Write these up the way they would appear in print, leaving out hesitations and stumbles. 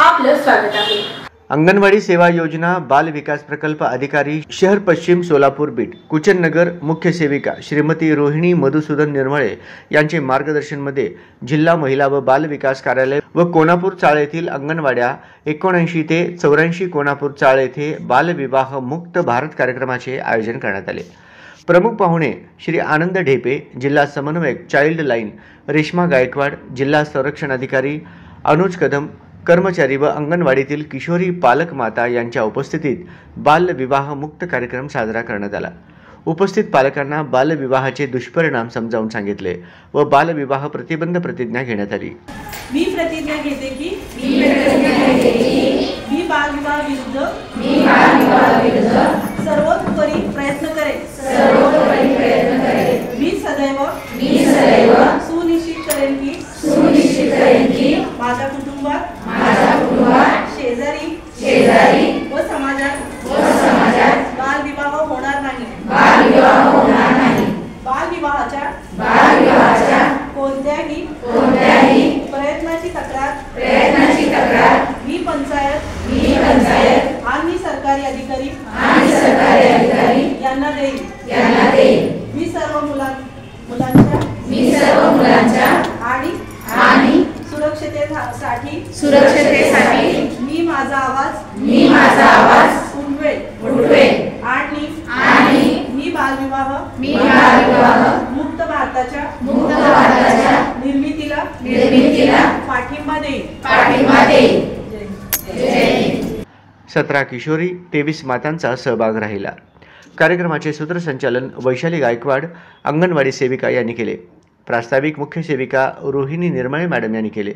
आपलं स्वागत आहे। अंगणवाडी सेवा योजना बाल विकास प्रकल्प अधिकारी शहर पश्चिम सोलापूर बीड कुचन नगर मुख्य सेविका श्रीमती रोहिणी मधुसूदन निर्मळे यांचे मार्गदर्शनमध्ये जिल्हा महिला व बाल विकास कार्यालय व कोनापूर चाळ येथील अंगणवाड्या 79 ते 84 कोनापूर चाळ येथे बाल विवाह मुक्त भारत कार्यक्रमाचे आयोजन करण्यात आले। प्रमुख पाहुणे श्री आनंद ढेपे, जिल्हा समन्वयक चाइल्ड लाइन रेश्मा गायकवाड, जिल्हा संरक्षण अधिकारी अनुज कदम, कर्मचारी व अंगणवाडीतील किशोरी पालक माता यांच्या उपस्थितीत बाल विवाह मुक्त कार्यक्रम साजरा करण्यात आला। उपस्थित पालकांना बाल विवाहाचे दुष्परिणाम समजावून सांगितले व बाल विवाह प्रतिबंध प्रतिज्ञा घेण्यात आली। मी प्रतिज्ञा घेते की मी बाल विवाह विरुद्ध सर्वोपरी प्रयत्न करेन। मी सदैव सुनिश्चित करेन की माझ्या कुटुंबात शेजारी व समाजात बाल विवाह होणार नाही। बाल विवाहाच्या कोणत्याही प्रयत्नाची तक्रार मी पंचायत आणि सरकारी अधिकारी यांना देईल। मी सर्व मुलांच्या आणि सुरक्षतेसाठी मी माझा आवाज उठवेल आणि मी बाल विवाह मुक्त भारताच्या निर्मितीला पाठिंबा देईल। 17 किशोरी 23 मातांचा सहभाग राहिला। कार्यक्रमाचे सूत्रसंचालन वैशाली गायकवाड अंगणवाडी सेविका यांनी केले। प्रास्ताविक मुख्य सेविका रोहिणी निर्मळे मॅडम यांनी केले।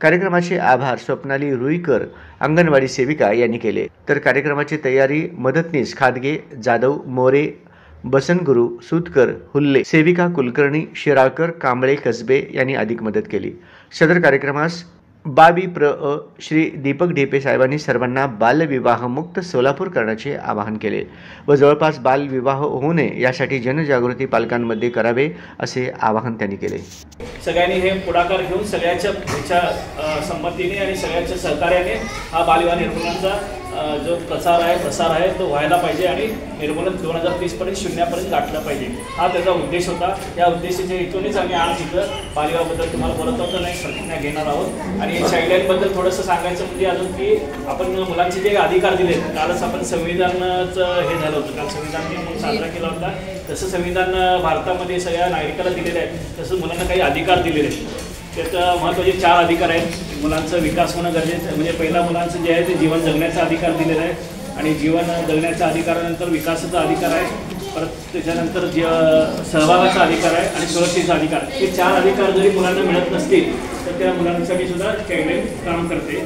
कार्यक्रमाचे आभार स्वप्नाली रुईकर अंगणवाडी सेविका यांनी केले। तर कार्यक्रमाची तयारी मदतनीस खादगे, जाधव, मोरे, बसनगुरू, सूतकर, हुल्ले, सेविका कुलकर्णी, शिराळकर, कांबळे, कसबे यांनी अधिक मदत केली। सदर कार्यक्रमास बाबी श्री दीपक ढेपे साहेबांनी सर्वांना बालविवाह मुक्त सोलापूर करण्याचे आवाहन केले व जवळपास बालविवाह होऊ नये यासाठी जनजागृती पालकांमध्ये करावे असे आवाहन त्यांनी केले। सगळ्यांनी हे पुढाकार घेऊन सगळ्याच्या संमतीने आणि सगळ्याच्या सहकार्याने हा बालविवाह निर्मूलनाचा जो प्रसार आहे तो व्हायला पाहिजे आणि निर्मूलन 2030 पर्यंत शून्यापर्यंत गाठलं पाहिजे, हा त्याचा उद्देश होता। या उद्देशाच्या हेतूनेच आम्ही आज इथं बालविवाहाबद्दल तुम्हाला बोलत होतो नाही प्रतिज्ञा घेणार आहोत। आणि चाइल्डलाईनबद्दल थोडंसं सांगायचं म्हणजे अजून की आपण मुलांचे जे अधिकार दिले, कालच आपण संविधानाचं हे झालं होतं, काल संविधान दिन साजरा केला होता। तसं संविधान भारतामध्ये सगळ्या नागरिकाला दिलेलं आहे, तसं मुलांना काही अधिकार दिलेले आहेत। त्याचं महत्त्वाचे 4 अधिकार आहेत। मुलांचा विकास होणं गरजेचं म्हणजे पहिला मुलांचं जे आहे ते जीवन जगण्याचा अधिकार दिलेला आहे आणि जीवन जगण्याच्या अधिकारानंतर विकासाचा अधिकार आहे, परत त्याच्यानंतर सहभागाचा अधिकार आहे आणि सुरक्षेचा अधिकार। हे 4 अधिकार जरी मुलांना मिळत नसतील तर त्या मुलांसाठी सुद्धा चाइल्डलाईन काम करते।